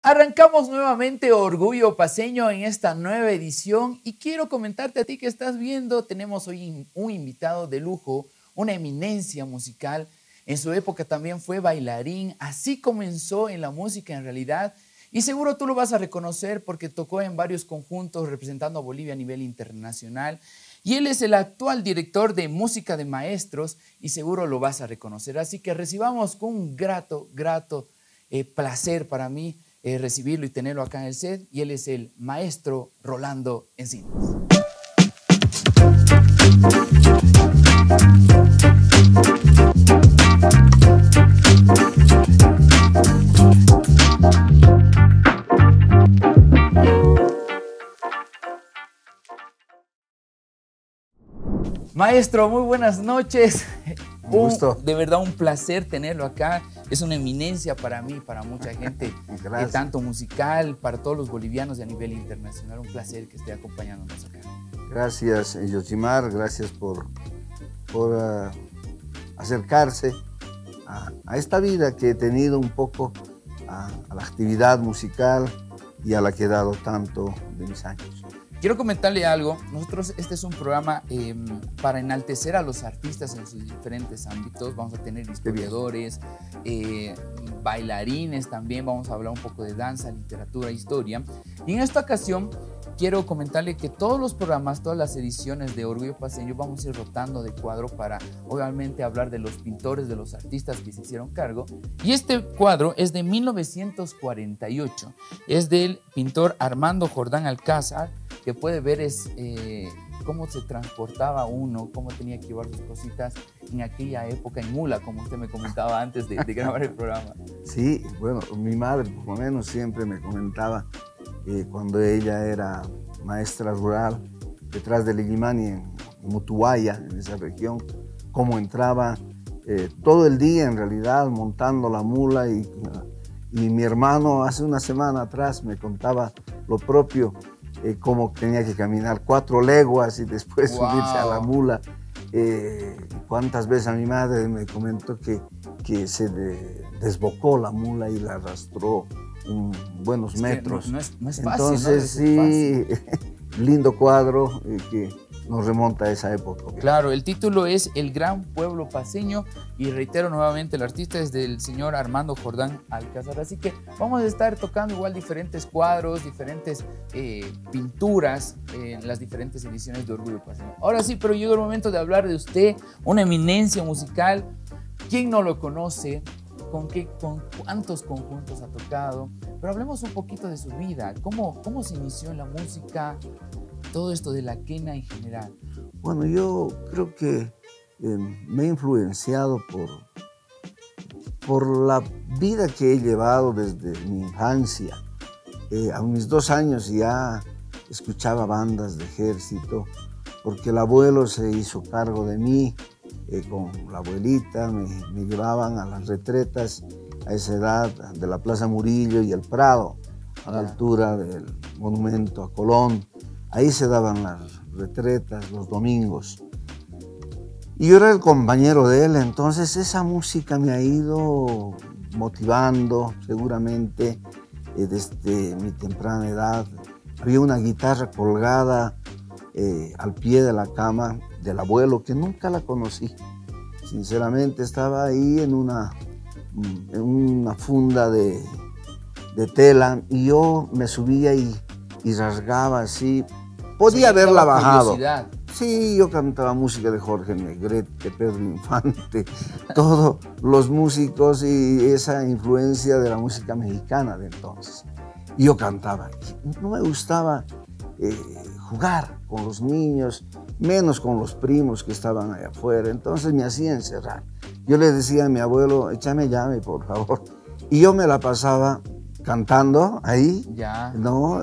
Arrancamos nuevamente Orgullo Paceño en esta nueva edición y quiero comentarte a ti que estás viendo, tenemos hoy un invitado de lujo, una eminencia musical. En su época también fue bailarín, así comenzó en la música en realidad y seguro tú lo vas a reconocer porque tocó en varios conjuntos representando a Bolivia a nivel internacional y él es el actual director de Música de Maestros y seguro lo vas a reconocer. Así que recibamos con un grato placer para mí recibirlo y tenerlo acá en el set, y él es el maestro Rolando Encinas. Maestro, muy buenas noches. Un gusto. De verdad un placer tenerlo acá. Es una eminencia para mí, para mucha gente, tanto musical, para todos los bolivianos y a nivel internacional. Un placer que esté acompañándonos acá. Gracias, Yoshimar. Gracias por acercarse a esta vida que he tenido un poco, a la actividad musical y a la que he dado tanto de mis años. Quiero comentarle algo. Nosotros, este es un programa para enaltecer a los artistas en sus diferentes ámbitos. Vamos a tener historiadores, bailarines también. Vamos a hablar un poco de danza, literatura, historia. Y en esta ocasión quiero comentarle que todos los programas, todas las ediciones de Orgullo Paceño vamos a ir rotando de cuadro para obviamente hablar de los pintores, de los artistas que se hicieron cargo. Y este cuadro es de 1948. Es del pintor Armando Jordán Alcázar, que puede ver es cómo se transportaba uno, cómo tenía que llevar sus cositas en aquella época en mula, como usted me comentaba antes de grabar el programa. Sí, bueno, mi madre por lo menos siempre me comentaba cuando ella era maestra rural detrás de Lillimani en Mutuaya, en esa región, cómo entraba todo el día en realidad montando la mula y mi hermano hace una semana atrás me contaba lo propio, cómo tenía que caminar 4 leguas y después subirse a la mula. Cuántas veces a mi madre me comentó que se desbocó la mula y la arrastró buenos metros. No es fácil. Entonces, ¿no? sí, lindo cuadro que nos remonta a esa época. Claro, el título es El Gran Pueblo Paceño y reitero nuevamente, el artista es del señor Armando Jordán Alcázar. Así que vamos a estar tocando igual diferentes cuadros, diferentes pinturas en las diferentes ediciones de Orgullo Paceño. Ahora sí, pero llegó el momento de hablar de usted, una eminencia musical. ¿Quién no lo conoce? ¿Con cuántos conjuntos ha tocado? Pero hablemos un poquito de su vida. ¿Cómo se inició en la música? Todo esto de la quena en general. Bueno, yo creo que me he influenciado por la vida que he llevado desde mi infancia. A mis 2 años ya escuchaba bandas de ejército, porque el abuelo se hizo cargo de mí. Con la abuelita me llevaban a las retretas a esa edad de la Plaza Murillo y el Prado, a la altura del monumento a Colón. Ahí se daban las retretas los domingos. Y yo era el compañero de él, entonces esa música me ha ido motivando seguramente desde mi temprana edad. Había una guitarra colgada al pie de la cama del abuelo, que nunca la conocí. Sinceramente estaba ahí en una funda de tela y yo me subía y rasgaba así. Podía haberla bajado. Sí, yo cantaba música de Jorge Negrete, Pedro Infante, todos los músicos y esa influencia de la música mexicana de entonces. Y yo cantaba. No me gustaba jugar con los niños, menos con los primos que estaban allá afuera. Entonces me hacía encerrar. Yo le decía a mi abuelo, échame llave, por favor. Y yo me la pasaba cantando ahí, ¿no?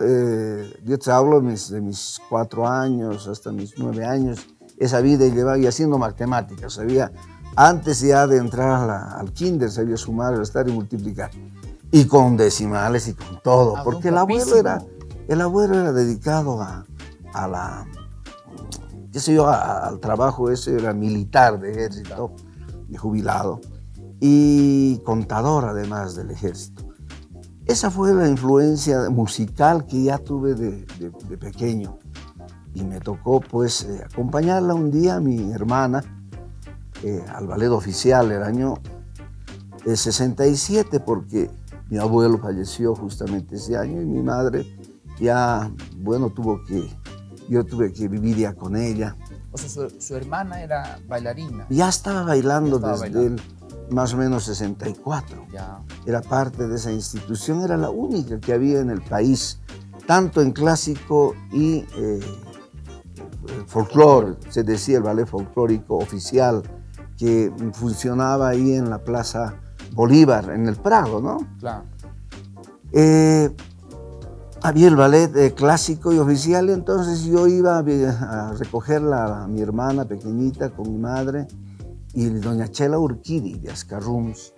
Yo te hablo de mis 4 años hasta mis 9 años, esa vida llevaba y haciendo matemáticas, sabía, antes ya de entrar al kinder, sabía sumar, restar y multiplicar, y con decimales y con todo, porque el abuelo era dedicado al trabajo ese, era militar de ejército, y jubilado, y contador además del ejército. esa fue la influencia musical que ya tuve de pequeño. Y me tocó pues acompañarla un día, a mi hermana, al ballet oficial el año 67, porque mi abuelo falleció justamente ese año y mi madre ya, bueno, yo tuve que vivir ya con ella. O sea, su hermana era bailarina. Ya estaba bailando desde el más o menos 64. Ya. Era parte de esa institución, era la única que había en el país, tanto en clásico y folclore, se decía el ballet folclórico oficial, que funcionaba ahí en la Plaza Bolívar, en el Prado, ¿no? Claro. Había el ballet clásico y oficial, entonces yo iba a recogerla a mi hermana pequeñita con mi madre, y doña Chela Urquidi de Ascarrums,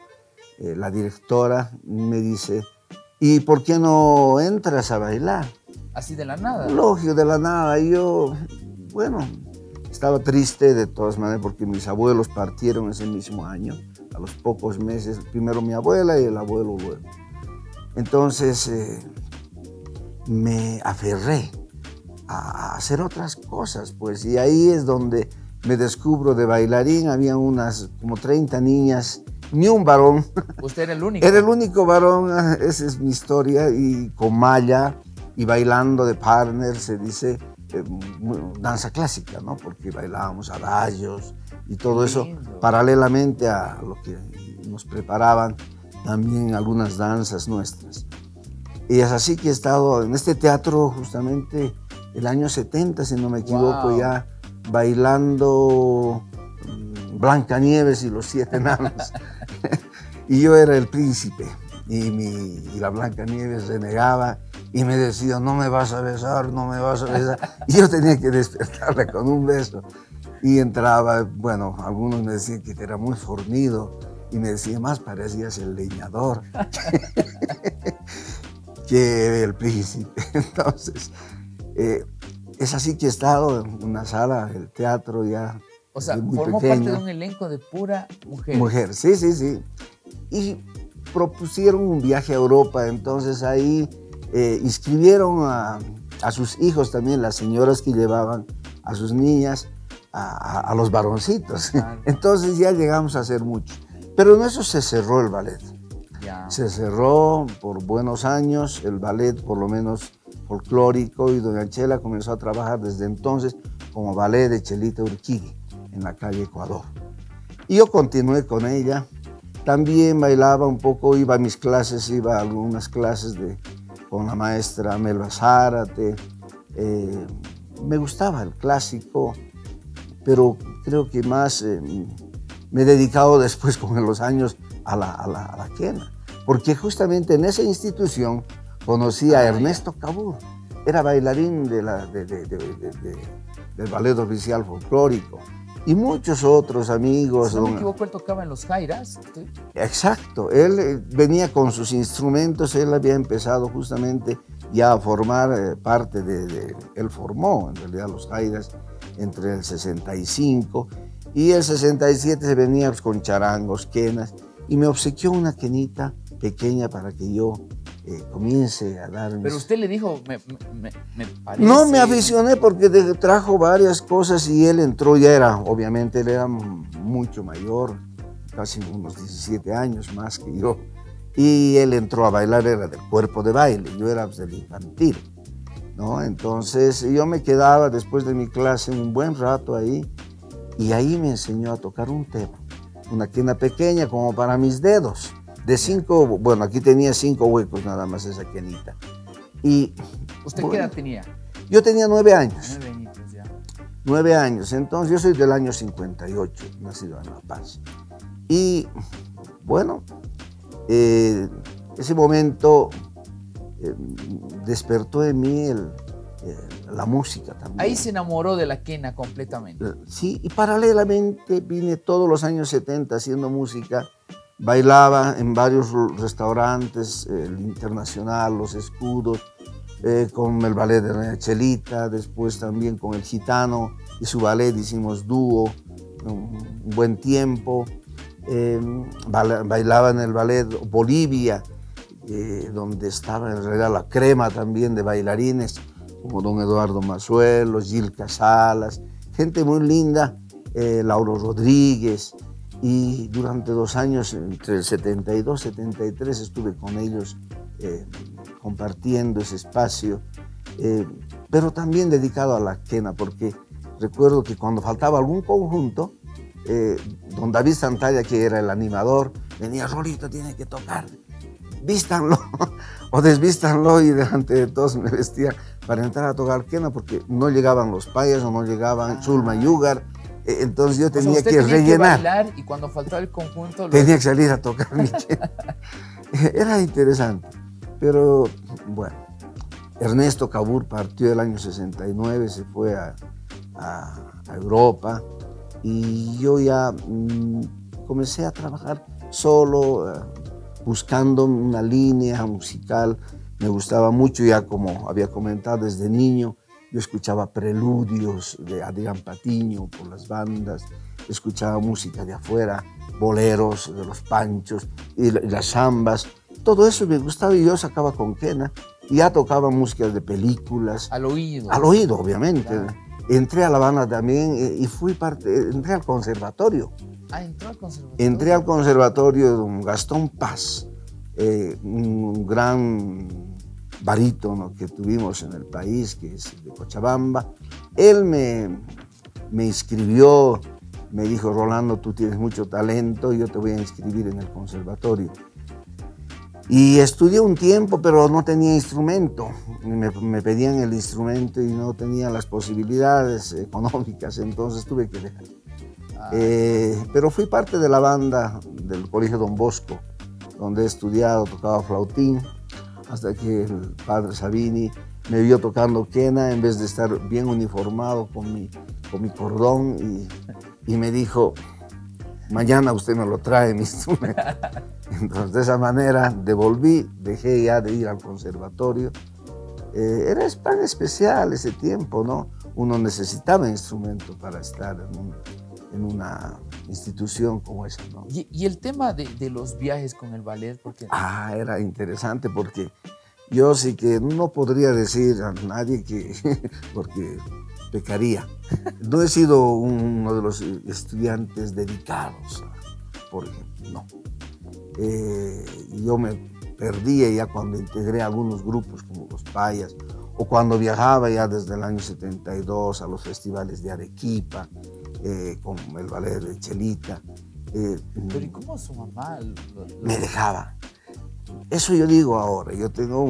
la directora, me dice, ¿y por qué no entras a bailar? ¿Así de la nada? Lógico, de la nada. Y yo, bueno, estaba triste de todas maneras porque mis abuelos partieron ese mismo año, a los pocos meses, primero mi abuela y el abuelo luego. Entonces me aferré a hacer otras cosas, pues, y ahí es donde me descubro de bailarín. Había unas como 30 niñas, ni un varón. ¿Usted era el único? Era el único varón, esa es mi historia, y con malla y bailando de partner, se dice, danza clásica, ¿no? Porque bailábamos adagios y todo eso paralelamente a lo que nos preparaban también algunas danzas nuestras. Y es así que he estado en este teatro justamente el año 70, si no me equivoco, ya bailando Blancanieves y los 7 enanos. Y yo era el príncipe y la Blancanieves renegaba y me decía, no me vas a besar, no me vas a besar. Y yo tenía que despertarla con un beso. Y entraba, bueno, algunos me decían que era muy fornido y me decían, más parecías el leñador que el príncipe. Entonces, es así que he estado en una sala del teatro ya. O sea, muy formó pequeño. parte de un elenco de pura mujer. Mujer, sí, sí, sí. Y propusieron un viaje a Europa, entonces ahí inscribieron a sus hijos también, las señoras que llevaban a sus niñas, a los varoncitos. Claro. Entonces ya llegamos a hacer mucho. Pero en eso se cerró el ballet. Ya. Se cerró por buenos años el ballet, por lo menos folclórico, y doña Chela comenzó a trabajar desde entonces como ballet de Chelita Urquidi en la calle Ecuador. Y yo continué con ella. También bailaba un poco, iba a mis clases, iba a algunas clases con la maestra Melba Zárate. Me gustaba el clásico, pero creo que más me he dedicado después con los años a la quena. Porque justamente en esa institución conocí a Ernesto Cabur. Era bailarín del ballet oficial folclórico. Y muchos otros amigos. Si no me equivoco, él tocaba en los Jairas. ¿Sí? Exacto, él venía con sus instrumentos, él había empezado justamente ya a formar parte él formó en realidad los Jairas entre el 65 y el 67 se venía pues, con charangos, quenas, y me obsequió una quenita pequeña para que yo comience a dar... Pero usted le dijo, me parece... No, me aficioné porque trajo varias cosas y él entró, obviamente él era mucho mayor, casi unos 17 años más que yo, y él entró a bailar, era del cuerpo de baile, yo era pues, del infantil, ¿no? Entonces yo me quedaba después de mi clase un buen rato ahí, y ahí me enseñó a tocar un tema, una quena pequeña como para mis dedos. De 5, bueno, aquí tenía 5 huecos nada más esa quenita. Y, ¿usted qué edad tenía? Yo tenía 9 años. 9 añitos ya. 9 años, entonces yo soy del año 58, nacido en La Paz. Y bueno, ese momento despertó en mí la música también. Ahí se enamoró de la quena completamente. Sí, y paralelamente vine todos los años 70 haciendo música. Bailaba en varios restaurantes, el Internacional, Los Escudos, con el ballet de Doña Chelita, después también con el Gitano y su ballet hicimos dúo un buen tiempo. Bailaba en el ballet Bolivia, donde estaba en realidad la crema también de bailarines, como don Eduardo Mazuelo, Gil Casalas, gente muy linda, Lauro Rodríguez, y durante 2 años, entre el 72 y 73, estuve con ellos compartiendo ese espacio, pero también dedicado a la quena, porque recuerdo que cuando faltaba algún conjunto, don David Santalla, que era el animador, venía: Rolito, tiene que tocar, vístanlo o desvístanlo, y delante de todos me vestía para entrar a tocar quena, porque no llegaban los payas o no llegaban Zulma y Ugar, entonces yo tenía que rellenar. Que bailar, y cuando faltaba el conjunto... Tenía que salir a tocar mi quena. Era interesante, pero bueno. Ernesto Cabur partió el año 69, se fue a Europa, y yo ya comencé a trabajar solo, buscando una línea musical. Me gustaba mucho, ya como había comentado, desde niño yo escuchaba preludios de Adrián Patiño por las bandas, escuchaba música de afuera, boleros de los Panchos y las zambas. Todo eso me gustaba, y yo sacaba con quena, y ya tocaba música de películas. Al oído. Al oído, obviamente. Claro. Entré a La Habana también, y entré al conservatorio. ¿Entró al conservatorio? Entré al conservatorio de don Gastón Paz, un gran barítono que tuvimos en el país, que es de Cochabamba. Él me inscribió, me dijo: Rolando, tú tienes mucho talento, yo te voy a inscribir en el conservatorio. Y estudié un tiempo, pero no tenía instrumento. Me pedían el instrumento y no tenía las posibilidades económicas, entonces tuve que dejar. Pero fui parte de la banda del Colegio Don Bosco, donde he estudiado, tocaba flautín, hasta que el padre Sabini me vio tocando quena en vez de estar bien uniformado con mi cordón, y me dijo: mañana usted me lo trae, mi instrumento. Entonces, de esa manera devolví, dejé ya de ir al conservatorio. Era tan especial ese tiempo, ¿no? Uno necesitaba instrumento para estar en una institución como esa, ¿no? ¿Y el tema de los viajes con el ballet? Porque... era interesante, porque yo sí que no podría decir a nadie que, porque pecaría. No he sido uno de los estudiantes dedicados, por ejemplo, no. Yo me perdía ya cuando integré algunos grupos como los Payas, o cuando viajaba ya desde el año 72 a los festivales de Arequipa, con el ballet de Chelita. Pero ¿y cómo su mamá me dejaba? Eso yo digo ahora. Yo tengo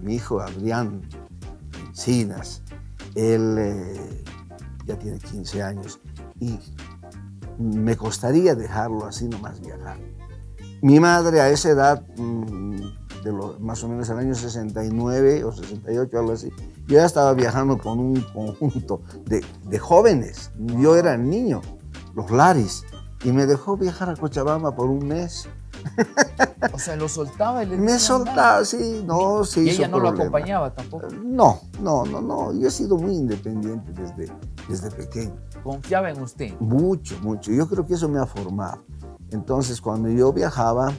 mi hijo Adrián Encinas. Él ya tiene 15 años y me costaría dejarlo así nomás viajar. Mi madre a esa edad, más o menos el año 69 o 68, algo así, yo ya estaba viajando con un conjunto de jóvenes. Yo era niño, los Laris, y me dejó viajar a Cochabamba por un mes. O sea, ¿lo soltaba? Me soltaba, sí, no, sí. ¿Y ella no lo acompañaba tampoco? No. Yo he sido muy independiente desde pequeño. ¿Confiaba en usted? Mucho. Yo creo que eso me ha formado. Entonces, cuando yo viajaba,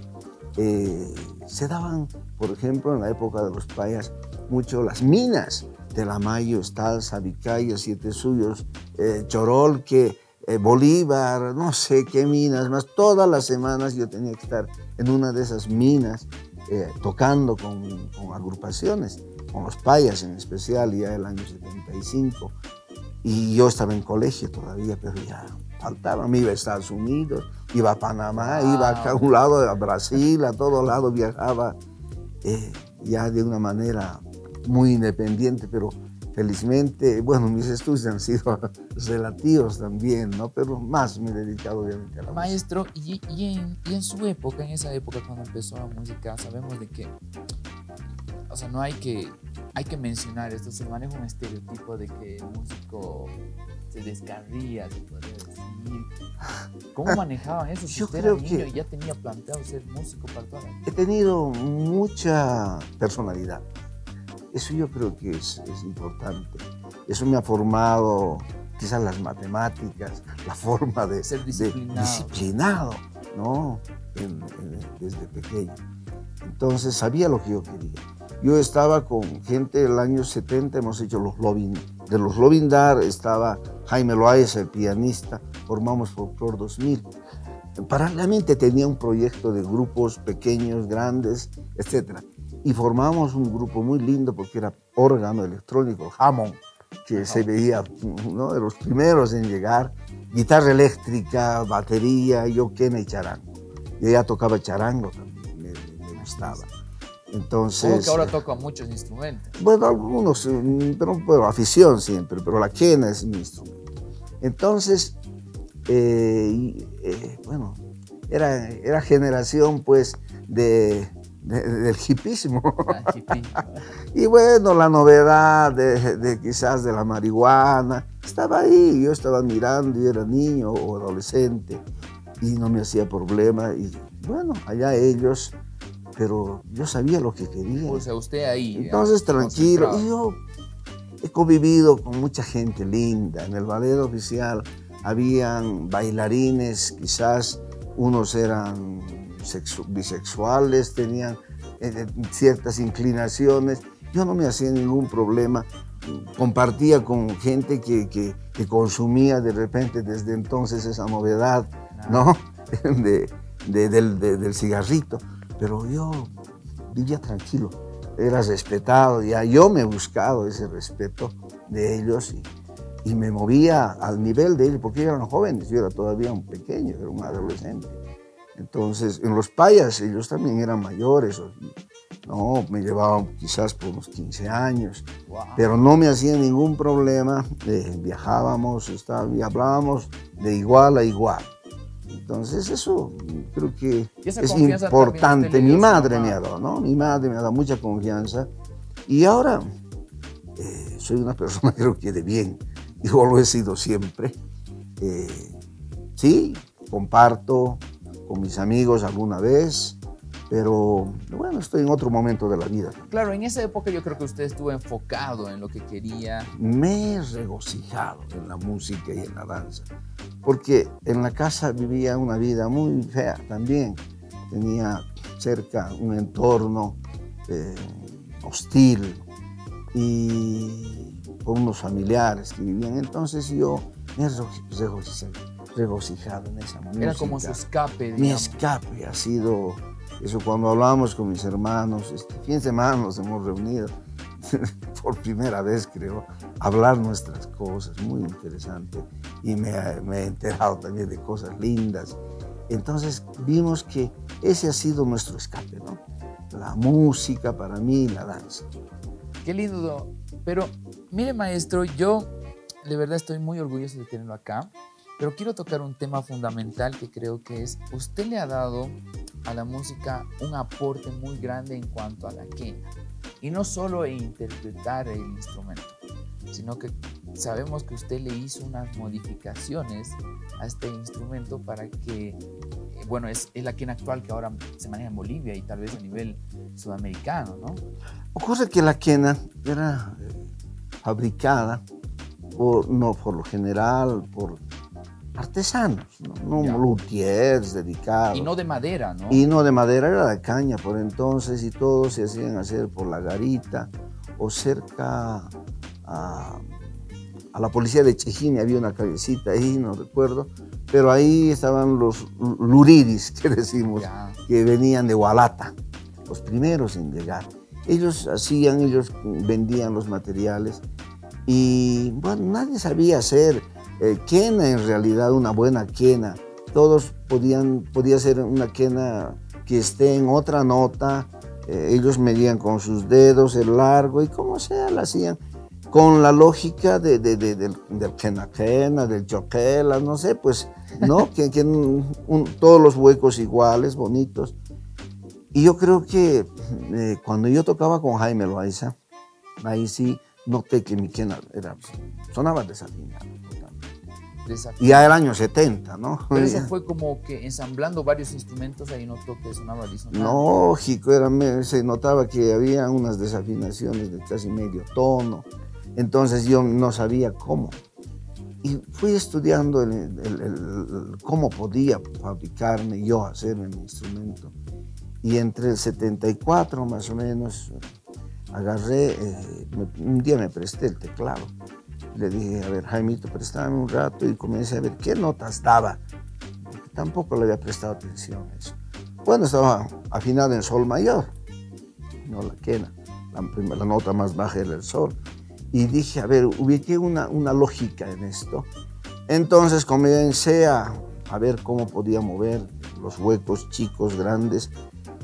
se daban, por ejemplo, en la época de los Payas, mucho las minas. Telamayo, Estalza, Vicayo, Siete Suyos, Chorolque, Bolívar, no sé qué minas más. Todas las semanas yo tenía que estar en una de esas minas tocando con agrupaciones, con los Payas en especial, ya el año 75. Y yo estaba en colegio todavía, pero ya faltaba. Me iba a Estados Unidos, iba a Panamá, iba a un lado, a Brasil, a todo lado viajaba ya de una manera muy independiente, pero felizmente, bueno, mis estudios han sido relativos también, ¿no? Pero más me he dedicado obviamente a la Maestro, y en su época, en esa época cuando empezó la música, sabemos de que, o sea, no hay que mencionar esto, se maneja un estereotipo de que el músico se descarría, se podría decir. ¿Cómo manejaban eso? Si usted era niño y ya tenía planteado ser músico para toda la vida. He tenido mucha personalidad. Eso yo creo que es importante. Eso me ha formado quizás las matemáticas, la forma de ser disciplinado, ¿no? Desde pequeño. Entonces sabía lo que yo quería. Yo estaba con gente del año 70, hemos hecho de los Lobindar, estaba Jaime Loaiza, el pianista, formamos Folklore 2000. Paralelamente tenía un proyecto de grupos pequeños, grandes, etc. Y formamos un grupo muy lindo porque era órgano electrónico, Hammond, que se veía uno de los primeros en llegar, guitarra eléctrica, batería, yo quena y charango. Yo ya tocaba charango también, me gustaba. Entonces, como que ahora toca muchos instrumentos. Bueno, algunos, pero bueno, afición siempre, pero la quena es mi instrumento. Entonces, bueno, era generación pues del hipismo. Y bueno, la novedad de quizás de la marihuana, estaba ahí, yo estaba mirando, yo era niño o adolescente y no me hacía problema. Y bueno, allá ellos, pero yo sabía lo que quería. O sea, usted ahí. Entonces, tranquilo. Y yo he convivido con mucha gente linda. En el ballet oficial habían bailarines, quizás unos eran bisexuales, tenían ciertas inclinaciones. Yo no me hacía ningún problema. Compartía con gente que consumía de repente desde entonces esa novedad, ¿no? del cigarrito. Pero yo vivía tranquilo, era respetado, ya yo me he buscado ese respeto de ellos y me movía al nivel de ellos, porque ellos eran jóvenes, yo era todavía un pequeño, era un adolescente. Entonces, en los payas ellos también eran mayores, no, me llevaban quizás por unos 15 años, pero no me hacían ningún problema, viajábamos y hablábamos de igual a igual. Entonces eso creo que es importante. Mi madre me ha dado, ¿no? Mi madre me ha dado mucha confianza y ahora soy una persona creo que de bien, yo lo he sido siempre. Sí, comparto con mis amigos alguna vez, pero bueno, estoy en otro momento de la vida. Claro, en esa época yo creo que usted estuvo enfocado en lo que quería. Me he regocijado en la música y en la danza, porque en la casa vivía una vida muy fea también. Tenía cerca un entorno hostil y con unos familiares que vivían. Entonces yo me he regocijado en esa música. Era como su escape, digamos. Mi escape ha sido eso. Cuando hablábamos con mis hermanos, fin de semana nos hemos reunido por primera vez, creo, hablar nuestras cosas, muy interesante. Y me he enterado también de cosas lindas. Entonces vimos que ese ha sido nuestro escape, ¿no? La música para mí, la danza. Qué lindo. Pero mire, maestro, yo de verdad estoy muy orgulloso de tenerlo acá, pero quiero tocar un tema fundamental que creo que es, usted le ha dado a la música un aporte muy grande en cuanto a la quena. Y no solo en interpretar el instrumento, sino que sabemos que usted le hizo unas modificaciones a este instrumento para que, bueno, es la quena actual que ahora se maneja en Bolivia y tal vez a nivel sudamericano, ¿no? Ocurre que la quena era fabricada no por lo general, por artesanos, no luthiers dedicados. Y no de madera, ¿no? Y no de madera, era de caña por entonces, y todos se hacían hacer por la garita o cerca a la policía de Chejini, había una callecita ahí, no recuerdo, pero ahí estaban los luridis, que decimos, que venían de Hualata, los primeros en llegar. Ellos vendían los materiales y bueno, nadie sabía hacer quena, en realidad una buena quena. Todos podía ser una quena que esté en otra nota. Ellos medían con sus dedos el largo y como sea la hacían con la lógica del quena, del choquela, no sé, pues, ¿no? Todos los huecos iguales, bonitos. Y yo creo que cuando yo tocaba con Jaime Loaiza, ahí sí noté que mi quena sonaba desafinado. Y ya era el año 70, ¿no? Pero eso fue como que ensamblando varios instrumentos, ahí notó que sonaba disonante. Lógico, se notaba que había unas desafinaciones de casi medio tono. Entonces yo no sabía cómo. Y fui estudiando cómo podía fabricarme yo, hacerme mi instrumento. Y entre el 74 más o menos agarré, un día me presté el teclado. Le dije, a ver, Jaimito, préstame un rato, y comencé a ver qué notas daba. Porque tampoco le había prestado atención a eso. Bueno, estaba afinado en sol mayor, no la quena. La nota más baja era el sol. Y dije, a ver, ubiqué una lógica en esto. Entonces comencé a ver cómo podía mover los huecos chicos, grandes.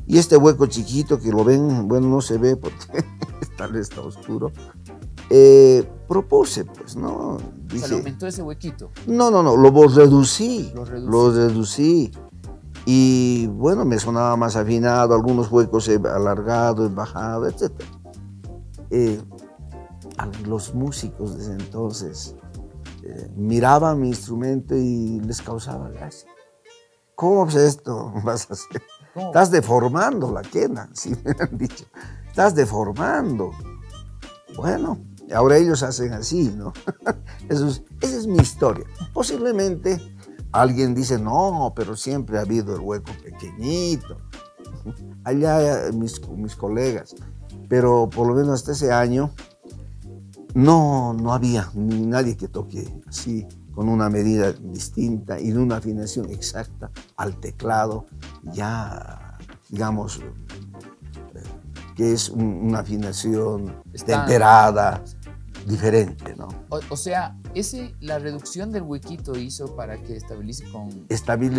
Y este hueco chiquito que lo ven, bueno, no se ve porque tal vez está oscuro. Propuse, pues, ¿no? Dije, ¿se aumentó ese huequito? No, lo reducí. Lo reducí. Y bueno, me sonaba más afinado, algunos huecos he alargado, he bajado, etc. Los músicos desde entonces miraban mi instrumento y les causaba gracia. ¿Cómo es esto? Vas a hacer? ¿Cómo? Estás deformando la quena, sí me han dicho. Estás deformando. Bueno, ahora ellos hacen así, ¿no? Esa es mi historia. Posiblemente alguien dice, no, pero siempre ha habido el hueco pequeñito. Allá mis colegas. Pero por lo menos hasta ese año no había ni nadie que toque así, con una medida distinta y de una afinación exacta al teclado, ya, digamos, que es una afinación temperada, diferente, ¿no? O sea, la reducción del huequito hizo para que estabilice con...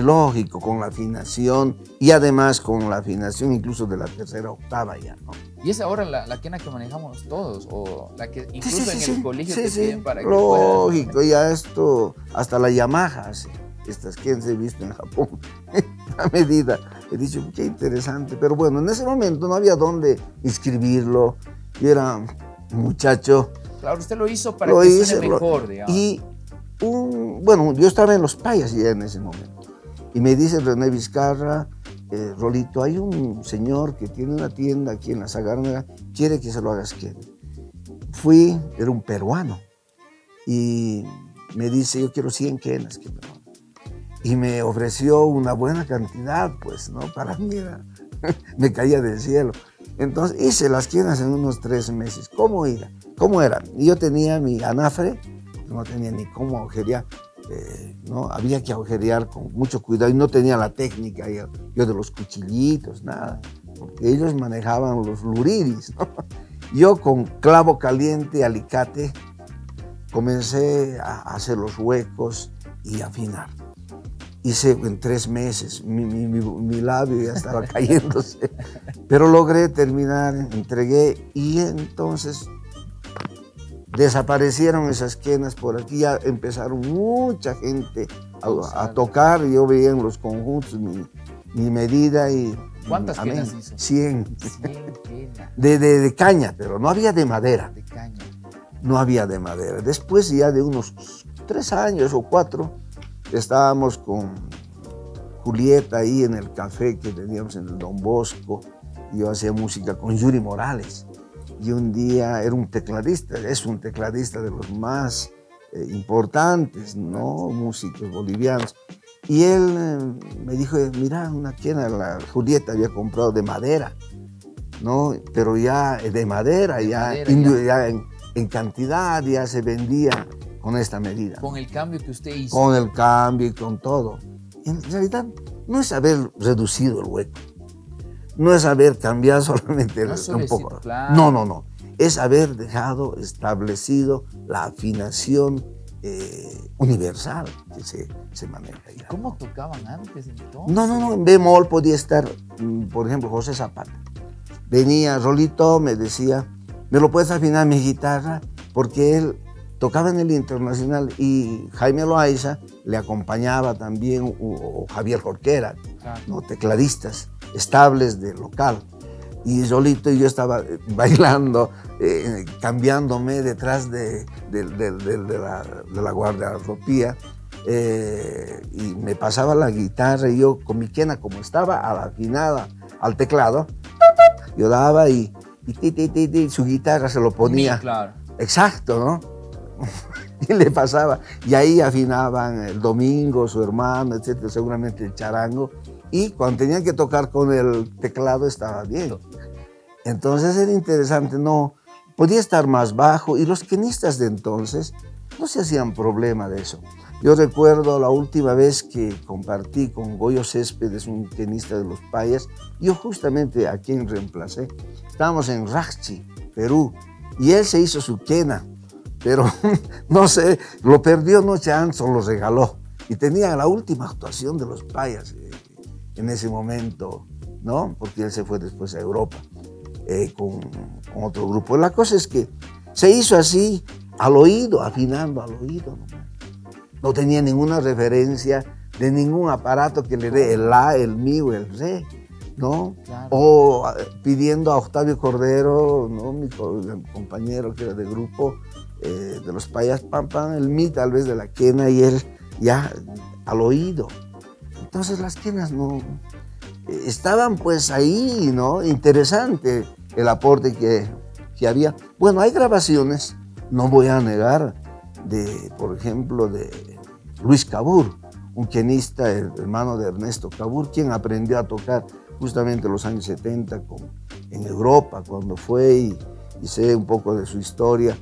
Lógico, con la afinación y además con la afinación incluso de la tercera octava ya, ¿no? Y es ahora la quena que manejamos todos, o la que incluso en el colegio te piden para que lógico, puedas... ya esto, hasta la Yamaha hace estas quenas he visto en Japón, a medida. He dicho, qué interesante, pero bueno, en ese momento no había dónde inscribirlo. Yo era un muchacho. Claro, usted lo hizo para que suene mejor, digamos. Y bueno, yo estaba en Los Payas ya en ese momento. Y me dice René Vizcarra, Rolito, hay un señor que tiene una tienda aquí en la Sagarna, quiere que se lo hagas quena. Fui, era un peruano, y me dice, yo quiero 100 quenas que me lo hagan. Y me ofreció una buena cantidad, pues, ¿no? Para mí me caía del cielo. Entonces hice las quenas en unos 3 meses. ¿Cómo era? Y yo tenía mi anafre, no tenía ni cómo agujerear, ¿no? Había que agujerear con mucho cuidado y no tenía la técnica yo de los cuchillitos, nada, porque ellos manejaban los luriris, ¿no? Yo con clavo caliente, alicate, comencé a hacer los huecos y afinar. Hice en 3 meses, mi labio ya estaba cayéndose, pero logré terminar, entregué y entonces desaparecieron esas quenas por aquí, ya empezaron mucha gente a tocar, yo veía en los conjuntos mi medida y... ¿Cuántas quenas hizo? 100. 100 quenas. De caña, pero no había de madera. De caña. No había de madera. Después ya de unos 3 años o 4, estábamos con Julieta ahí en el café que teníamos en el Don Bosco. Yo hacía música con Yuri Morales. Y un día era un tecladista, es un tecladista de los más importantes, ¿no? Músicos bolivianos. Y él me dijo, mira, una quena, la Julieta había comprado de madera, ¿no? Pero ya de madera, ya en cantidad, ya se vendía con esta medida. Con el cambio que usted hizo. Con el cambio y con todo. En realidad, no es haber reducido el hueco. No es haber cambiado solamente un poco. Claro. No. Es haber dejado establecido la afinación universal que se maneja. Ya. ¿Cómo tocaban antes entonces? No. En bemol podía estar, por ejemplo, José Zapata. Venía, Rolito, me decía, ¿me lo puedes afinar mi guitarra? Porque él tocaba en el Internacional y Jaime Loaiza le acompañaba también, o Javier Jorquera, claro, ¿no? Tecladistas estables de local. Y Rolito y yo estaba bailando, cambiándome detrás de la guardarropía, y me pasaba la guitarra y yo con mi quena, como estaba afinada al teclado, yo daba y su guitarra se lo ponía. Sí, claro. Exacto, ¿no? Y le pasaba. Y ahí afinaban el Domingo, su hermano, etcétera, seguramente el charango. y cuando tenían que tocar con el teclado estaba bien. Entonces era interesante, no, podía estar más bajo y los quenistas de entonces no se hacían problema de eso. Yo recuerdo la última vez que compartí con Goyo Céspedes, un quenista de los Payas, yo justamente a quien reemplacé. Estábamos en Raxchi, Perú, y él se hizo su quena, pero no sé, lo perdió noche antes o lo regaló. Y tenía la última actuación de los Payas en ese momento, ¿no? Porque él se fue después a Europa con otro grupo. La cosa es que se hizo así, al oído, afinando al oído, ¿no? No tenía ninguna referencia de ningún aparato que le dé el la, el mi o el re, ¿no? Claro. O pidiendo a Octavio Cordero, ¿no? Mi compañero que era de grupo de los Payas, pam, pam, el mi tal vez de la quena y él ya al oído. Entonces las quenas no estaban pues ahí, ¿no? Interesante el aporte que había. Bueno, hay grabaciones, no voy a negar, por ejemplo, de Luis Cabur, un quenista, el hermano de Ernesto Cabur, quien aprendió a tocar justamente en los años 70 en Europa, cuando fue, y sé un poco de su historia,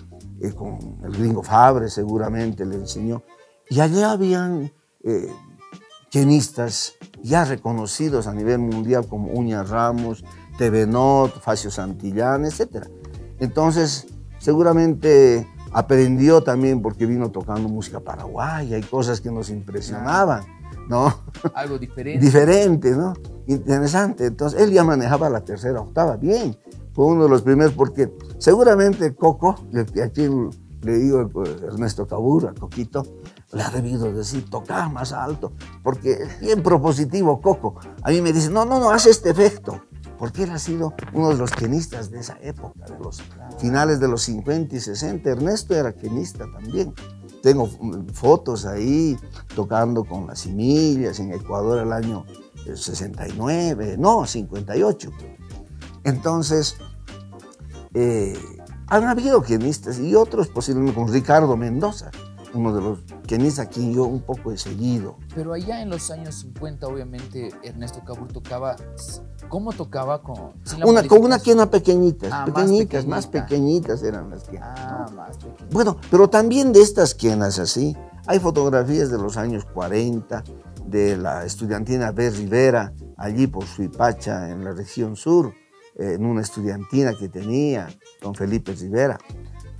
con el gringo Fabre seguramente le enseñó. Y allá habían quenistas ya reconocidos a nivel mundial como Uña Ramos, Tevenot, Facio Santillán, etc. Entonces, seguramente aprendió también porque vino tocando música paraguaya y cosas que nos impresionaban, ¿no? Algo diferente. Diferente, ¿no? Interesante. Entonces, él ya manejaba la tercera octava bien. Fue uno de los primeros porque seguramente Coco, a quien le digo Ernesto Cabur, a Coquito, le ha debido decir, toca más alto, porque es bien propositivo Coco. A mí me dice, no, haz este efecto. Porque él ha sido uno de los quenistas de esa época, de los finales de los 50 y 60. Ernesto era quenista también. Tengo fotos ahí tocando con las Simillas en Ecuador el año 69, no, 58. Entonces, han habido quenistas y otros posiblemente con Ricardo Mendoza, uno de los quenistas a quien yo un poco he seguido. Pero allá en los años 50, obviamente, Ernesto Cabur tocaba, ¿cómo tocaba? Con una quena pequeñita, más pequeñitas eran las quenas. Más pequeñitas. Bueno, pero también de estas quenas así, hay fotografías de los años 40, de la estudiantina B. Rivera, allí por Suipacha, en la región sur, en una estudiantina que tenía don Felipe Rivera.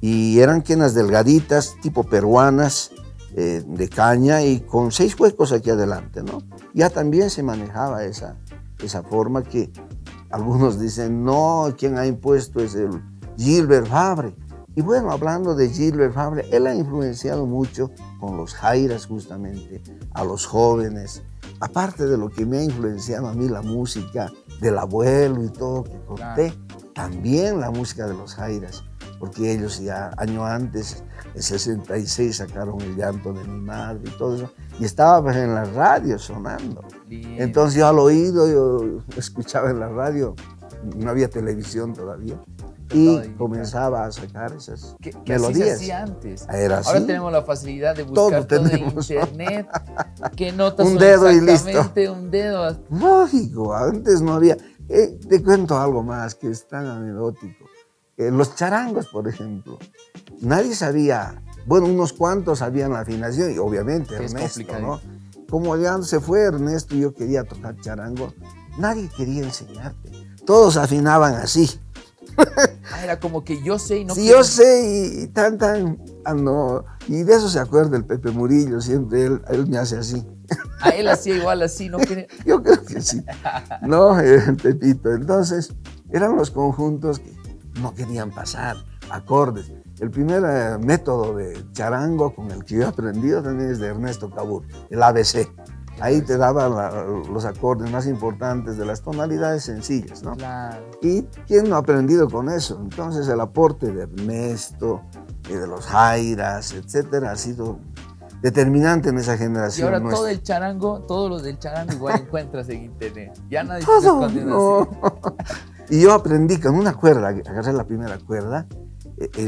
Y eran quenas delgaditas, tipo peruanas, de caña y con 6 huecos aquí adelante, ¿no? Ya también se manejaba esa forma que algunos dicen, no, quien ha impuesto es el Gilbert Fabre. Y bueno, hablando de Gilbert Fabre, él ha influenciado mucho con los jairas justamente, a los jóvenes. Aparte de lo que me ha influenciado a mí la música del abuelo y todo que conté, también la música de los jairas. Porque ellos ya año antes, en 66, sacaron El llanto de mi madre y todo eso, y estaba pues, en la radio sonando. Bien. Entonces yo al oído, yo escuchaba en la radio, no había televisión todavía, y comenzaba a sacar esas melodías. Así se hacía antes. Era así. Ahora tenemos la facilidad de buscar todo en internet, qué notas un son dedo exactamente, y listo. Un dedo. Lógico, antes no había. Te cuento algo más que es tan anecdótico. Los charangos, por ejemplo, nadie sabía, bueno, unos cuantos sabían la afinación, y obviamente Ernesto, ¿no? Como ya se fue Ernesto y yo quería tocar charango, nadie quería enseñarte. Todos afinaban así. Era como que yo sé y no sí, yo sé y no. Y de eso se acuerda el Pepe Murillo, siempre él me hace así. A él hacía igual así, ¿no? Yo creo que sí. No, el Pepito. Entonces, eran los conjuntos que no querían pasar acordes. El primer método de charango con el que yo he aprendido también es de Ernesto Cabur, el ABC. Ahí te daban los acordes más importantes de las tonalidades sencillas, ¿no? Claro. ¿Y quién no ha aprendido con eso? Entonces el aporte de Ernesto, de los jairas, etcétera, ha sido determinante en esa generación. Y ahora nuestra. Todo lo del charango igual encuentras en internet. Ya nadie se está escondiendo así. Y yo aprendí con una cuerda, agarré la primera cuerda,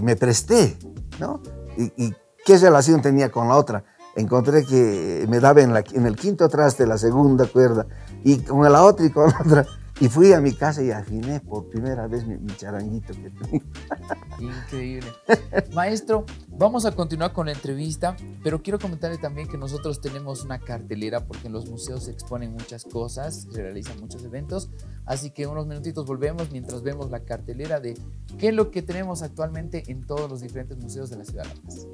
me presté, ¿no? ¿Y qué relación tenía con la otra? Encontré que me daba en el quinto traste la segunda cuerda y con la otra y con la otra. Y fui a mi casa y afiné por primera vez mi charanguito que tenía. Increíble. Maestro, vamos a continuar con la entrevista, pero quiero comentarle también que nosotros tenemos una cartelera porque en los museos se exponen muchas cosas, se realizan muchos eventos, así que unos minutitos volvemos mientras vemos la cartelera de qué es lo que tenemos actualmente en todos los diferentes museos de la ciudad de La Paz.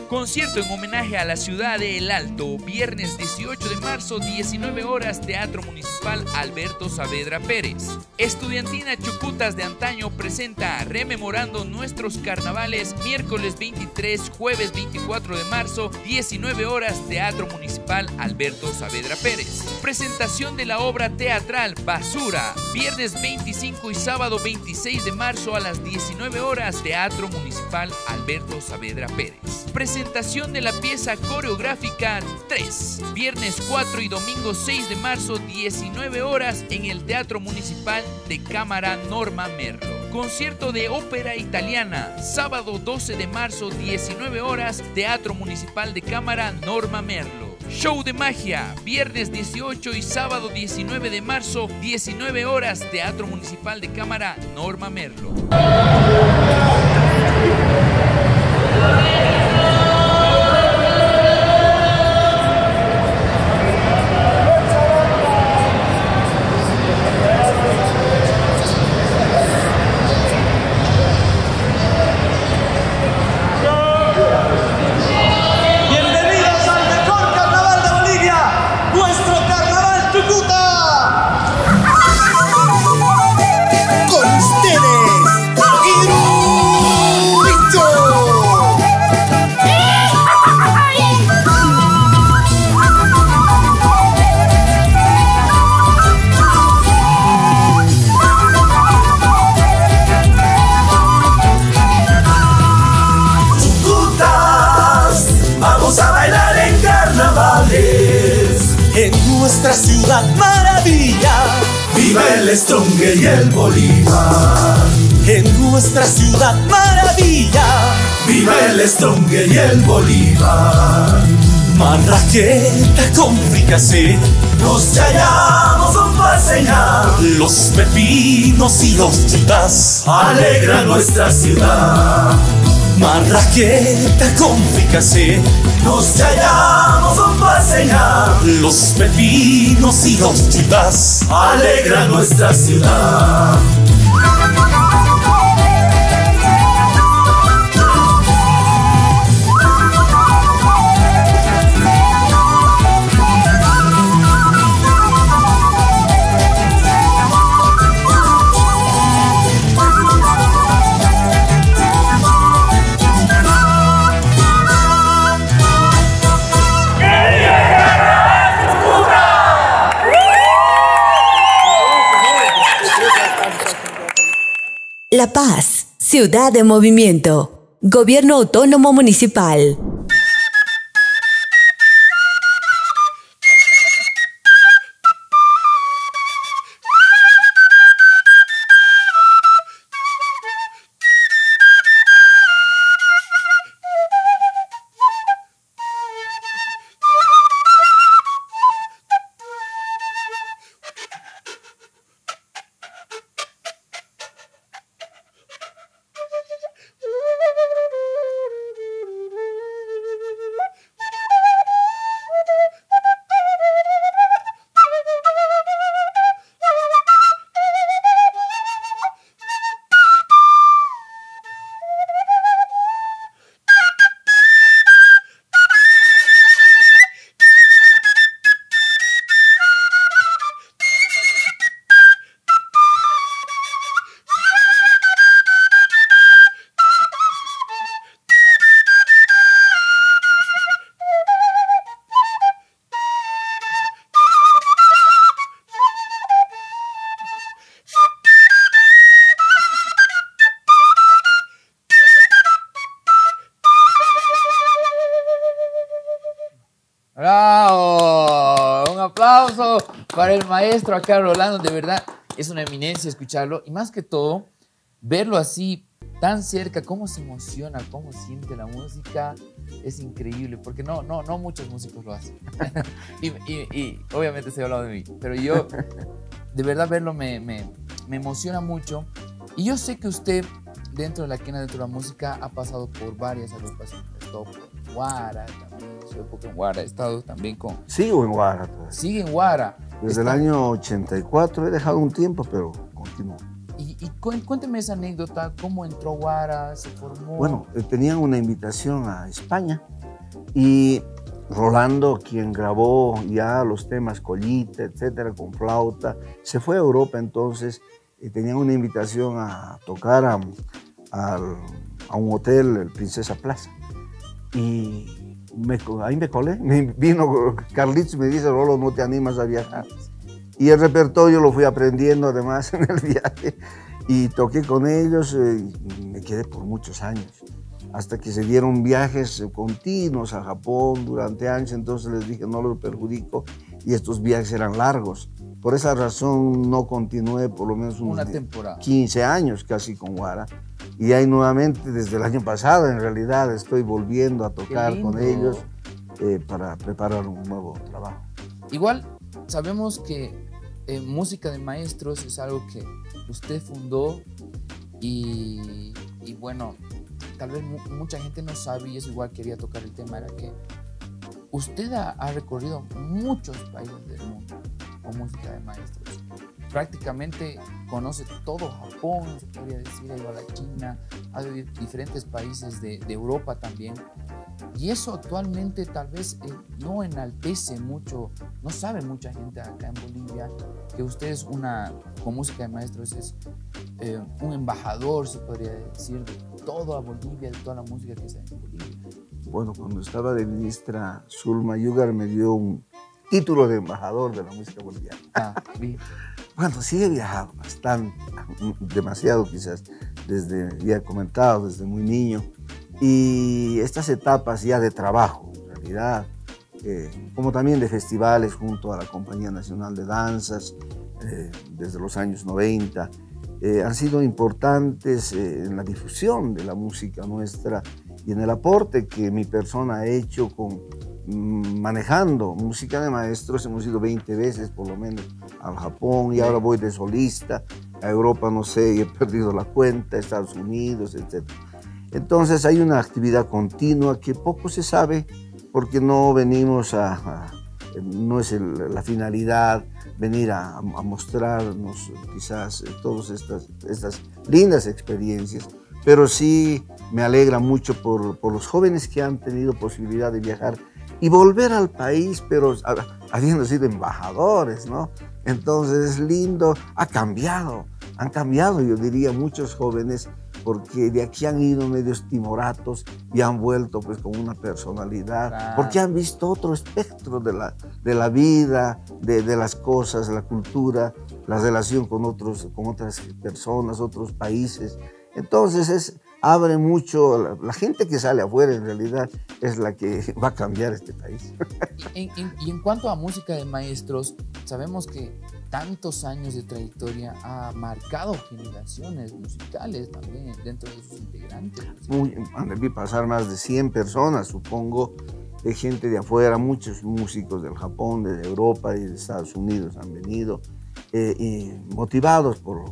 Concierto en homenaje a la ciudad de El Alto, viernes 18 de marzo, 19 horas, Teatro Municipal Alberto Saavedra Pérez. Estudiantina Chucutas de Antaño presenta Rememorando Nuestros Carnavales, miércoles 23, jueves 24 de marzo, 19 horas, Teatro Municipal Alberto Saavedra Pérez. Presentación de la obra teatral Basura, viernes 25 y sábado 26 de marzo a las 19 horas, Teatro Municipal Alberto Saavedra Pérez. Presentación de la pieza coreográfica 3, viernes 4 y domingo 6 de marzo, 19 horas, en el Teatro Municipal de Cámara Norma Merlo. Concierto de ópera italiana, sábado 12 de marzo, 19 horas, Teatro Municipal de Cámara Norma Merlo. Show de magia, viernes 18 y sábado 19 de marzo, 19 horas, Teatro Municipal de Cámara Norma Merlo. Nuestra ciudad maravilla, viva el Stronger y el Bolívar. En nuestra ciudad maravilla, viva el Stronger y el Bolívar. Marraqueta con fricasé, nos hallamos un paseñar. Los pepinos y los chutas alegran nuestra ciudad. Marraqueta con fricasé, nos hallamos un paseñar. Los pepinos y los chutas alegran nuestra ciudad. La Paz, ciudad de movimiento. Gobierno Autónomo Municipal. ¡Bravo! Un aplauso para el maestro acá, Rolando. De verdad, es una eminencia escucharlo. Y más que todo, verlo así tan cerca, cómo se emociona, cómo siente la música, es increíble, porque no muchos músicos lo hacen. y obviamente estoy hablando de mí, pero yo, de verdad, verlo me emociona mucho. Y yo sé que usted, dentro de la esquina, dentro de la música, ha pasado por varias agrupaciones. Estuvo por Guara, también, su época en Guara, ha estado también con... Sigo en Guara. Sigue en Guara. Desde el año 84, he dejado un tiempo, pero continúo. Y cuénteme esa anécdota, ¿cómo entró Guara? ¿Se formó? Bueno, tenían una invitación a España y Rolando, quien grabó ya los temas Collita, etcétera, con flauta, se fue a Europa entonces y tenían una invitación a tocar a un hotel, el Princesa Plaza. Y ahí me colé, vino Carlitos y me dice, Rolo, ¿no te animas a viajar? Y el repertorio lo fui aprendiendo además en el viaje y toqué con ellos y me quedé por muchos años, hasta que se dieron viajes continuos a Japón durante años, entonces les dije no los perjudico y estos viajes eran largos. Por esa razón no continué por lo menos una temporada. 15 años casi con Guara. Y ahí nuevamente desde el año pasado en realidad estoy volviendo a tocar con ellos para preparar un nuevo trabajo. Igual sabemos que música de maestros es algo que usted fundó y bueno, tal vez mucha gente no sabe y eso igual quería tocar el tema, era que usted ha recorrido muchos países del mundo con música de maestros. Prácticamente conoce todo Japón, se podría decir, ha ido a la China, a diferentes países de Europa también. Y eso actualmente tal vez no enaltece mucho, no sabe mucha gente acá en Bolivia, que usted es con música de maestros es un embajador, se podría decir, de toda Bolivia, de toda la música que se hace en Bolivia. Bueno, cuando estaba de ministra, Zulma Yugar me dio un título de embajador de la música boliviana. Bien. Bueno, sí he viajado bastante, demasiado quizás, ya he comentado, desde muy niño. Y estas etapas ya de trabajo, en realidad, como también de festivales junto a la Compañía Nacional de Danzas, desde los años 90, han sido importantes en la difusión de la música nuestra y en el aporte que mi persona ha hecho manejando música de maestros. Hemos ido 20 veces por lo menos al Japón y ahora voy de solista, a Europa no sé, he perdido la cuenta, Estados Unidos, etc. Entonces hay una actividad continua que poco se sabe porque no venimos no es la finalidad venir a mostrarnos quizás todas estas lindas experiencias, pero sí me alegra mucho por los jóvenes que han tenido posibilidad de viajar y volver al país, pero habiendo sido embajadores, ¿no? Entonces es lindo, han cambiado, yo diría, muchos jóvenes, porque de aquí han ido medios timoratos y han vuelto pues con una personalidad, claro, porque han visto otro espectro de la vida, de las cosas, la cultura, la relación con otras personas, otros países. Entonces abre mucho, la gente que sale afuera en realidad es la que va a cambiar este país. Y en cuanto a música de maestros, sabemos que tantos años de trayectoria ha marcado generaciones musicales también dentro de sus integrantes. Han de pasar más de 100 personas, supongo, de gente de afuera, muchos músicos del Japón, de Europa y de Estados Unidos han venido, motivados por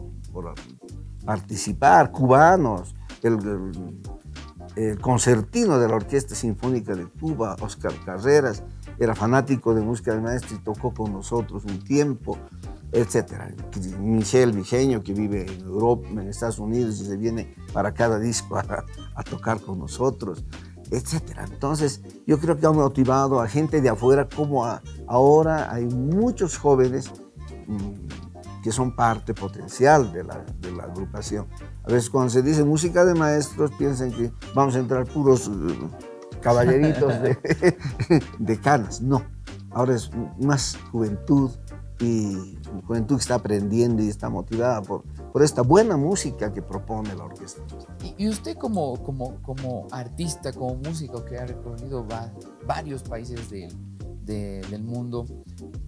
participar, cubanos, el concertino de la Orquesta Sinfónica de Cuba, Oscar Carreras, era fanático de música de maestro y tocó con nosotros un tiempo, etc. Michel Vigeño, que vive en Europa, en Estados Unidos, y se viene para cada disco a tocar con nosotros, etc. Entonces, yo creo que ha motivado a gente de afuera, como ahora hay muchos jóvenes que son parte potencial de la agrupación. A veces cuando se dice música de maestros piensan que vamos a entrar puros caballeritos de canas. No, ahora es más juventud, y juventud que está aprendiendo y está motivada por esta buena música que propone la orquesta. Y usted como artista, como músico que ha recorrido varios países del mundo,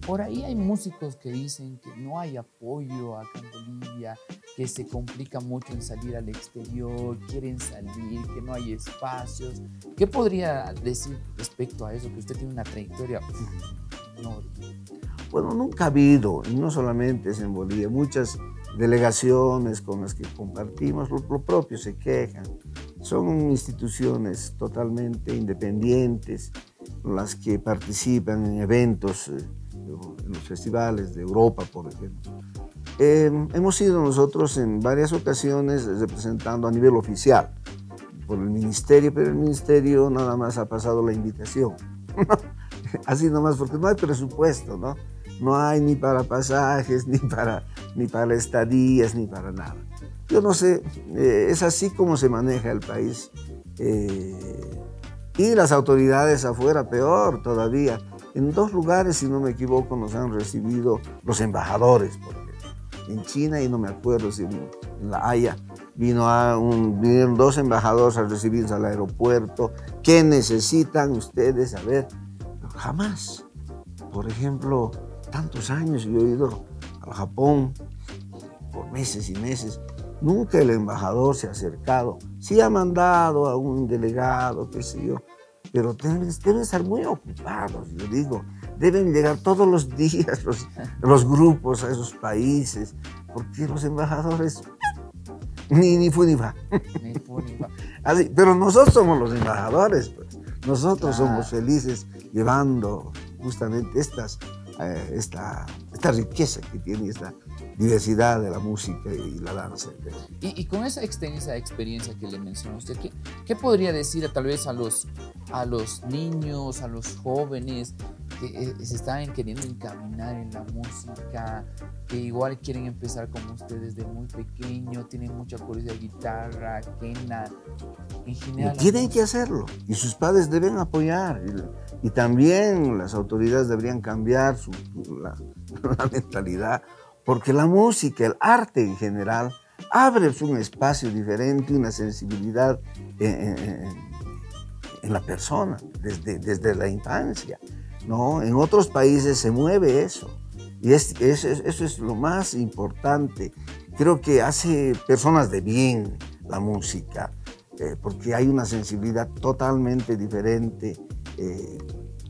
por ahí hay músicos que dicen que no hay apoyo acá en Bolivia, familia, que se complica mucho en salir al exterior, quieren salir, que no hay espacios. ¿Qué podría decir respecto a eso? Que usted tiene una trayectoria enorme. Bueno, nunca ha habido, y no solamente es en Bolivia, muchas delegaciones con las que compartimos lo propio se quejan. Son instituciones totalmente independientes, las que participan en eventos, en los festivales de Europa, por ejemplo. Hemos ido nosotros en varias ocasiones representando a nivel oficial por el ministerio, pero el ministerio nada más ha pasado la invitación. Así nomás, porque no hay presupuesto, ¿no? No hay ni para pasajes, ni para estadías, ni para nada. Yo no sé, es así como se maneja el país. Y las autoridades afuera, peor todavía. En 2 lugares, si no me equivoco, nos han recibido los embajadores, porque en China, y no me acuerdo si en La Haya, vinieron 2 embajadores a recibirnos al aeropuerto. ¿Qué necesitan ustedes? A ver, jamás. Por ejemplo, tantos años yo he ido al Japón por meses y meses. Nunca el embajador se ha acercado. Sí ha mandado a un delegado, qué sé yo, pero deben estar muy ocupados, yo digo. Deben llegar todos los días los grupos a esos países, porque los embajadores ni fu ni fa. Así, pero nosotros somos los embajadores, pues. Nosotros somos felices llevando justamente esta riqueza que tiene esta diversidad de la música y la danza. Y con esa extensa experiencia que le mencionó usted, ¿qué podría decir tal vez a los niños, a los jóvenes que se están queriendo encaminar en la música, que igual quieren empezar como ustedes desde muy pequeño, tienen mucha curiosidad de guitarra, quena, en general? Tienen que hacerlo y sus padres deben apoyar y también las autoridades deberían cambiar la mentalidad, porque la música, el arte en general, abre un espacio diferente, una sensibilidad en la persona desde la infancia, ¿no? En otros países se mueve eso y eso es lo más importante. Creo que hace personas de bien la música, porque hay una sensibilidad totalmente diferente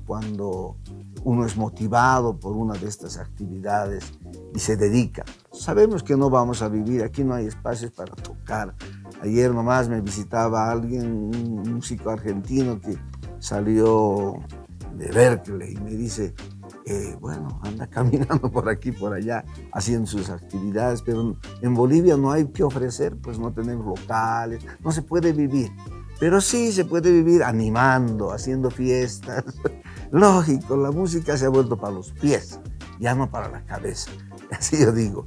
cuando uno es motivado por una de estas actividades y se dedica. Sabemos que no vamos a vivir, aquí no hay espacios para tocar. Ayer nomás me visitaba alguien, un músico argentino que salió de Berkeley y me dice, bueno, anda caminando por aquí, por allá, haciendo sus actividades, pero en Bolivia no hay que ofrecer, pues no tenemos locales, no se puede vivir. Pero sí se puede vivir animando, haciendo fiestas. Lógico, la música se ha vuelto para los pies, ya no para la cabeza. Así yo digo.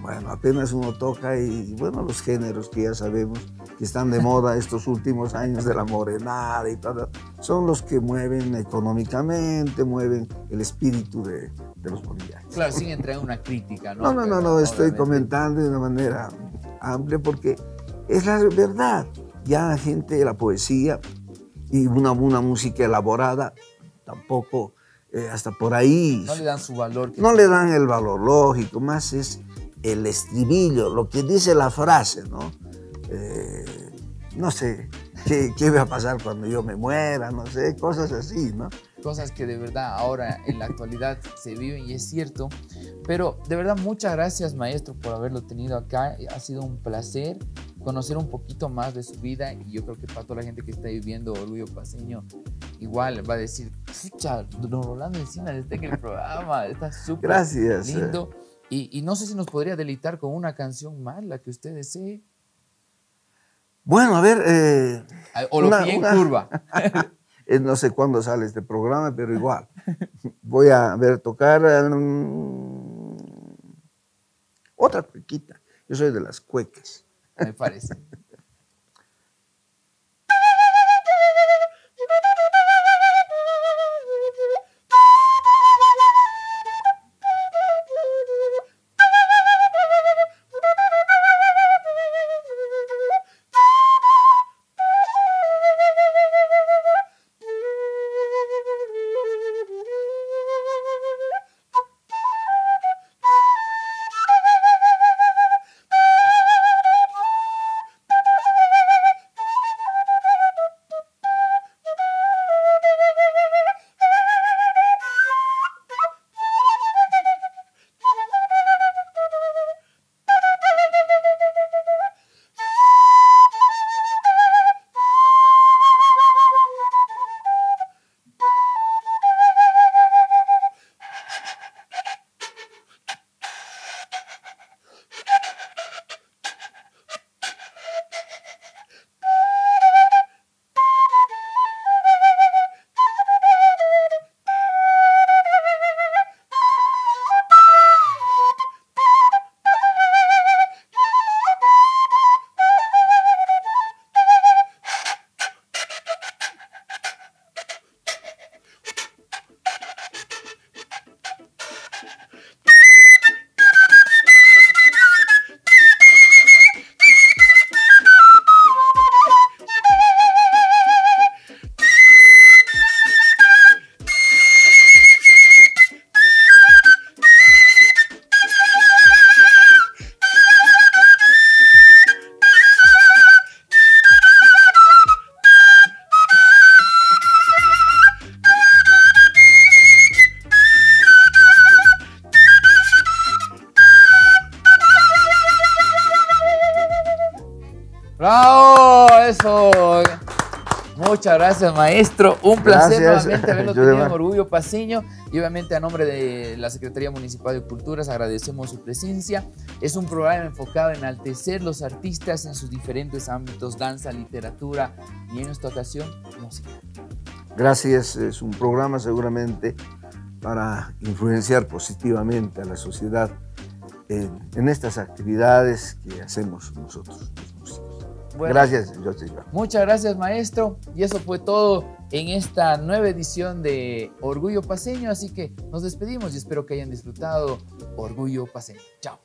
Bueno, apenas uno toca y bueno, los géneros que ya sabemos que están de moda estos últimos años de la morenada y todo, son los que mueven económicamente, mueven el espíritu de los bolivianos. Claro, sin entrar en una crítica, ¿no? No, estoy comentando de una manera amplia porque es la verdad. Ya la gente, la poesía y una música elaborada, tampoco hasta por ahí. No le dan su valor. No le dan el valor lógico, más es el estribillo, lo que dice la frase, ¿no? No sé qué va a pasar cuando yo me muera, no sé, cosas así, ¿no? Cosas que de verdad ahora en la actualidad se viven y es cierto. Pero de verdad muchas gracias, maestro, por haberlo tenido acá. Ha sido un placer conocer un poquito más de su vida y yo creo que para toda la gente que está viviendo Orgullo Paceño igual va a decir, pucha, don Rolando Encinas está en el programa, está súper lindo. Y no sé si nos podría deleitar con una canción más, la que usted desee. Bueno, a ver... o lo pillé en curva. No sé cuándo sale este programa, pero igual. Voy a tocar otra cuequita. Yo soy de las cuecas. Me parece. eso. Muchas gracias, maestro. Un placer nuevamente haberlo tenido en Orgullo Paceño. Y obviamente a nombre de la Secretaría Municipal de Culturas agradecemos su presencia. Es un programa enfocado en enaltecer los artistas en sus diferentes ámbitos, danza, literatura y en esta ocasión, música. Gracias, es un programa seguramente para influenciar positivamente a la sociedad en estas actividades que hacemos nosotros los músicos. Bueno, gracias, José. Muchas gracias, maestro. Y eso fue todo en esta nueva edición de Orgullo Paceño. Así que nos despedimos y espero que hayan disfrutado Orgullo Paceño. Chao.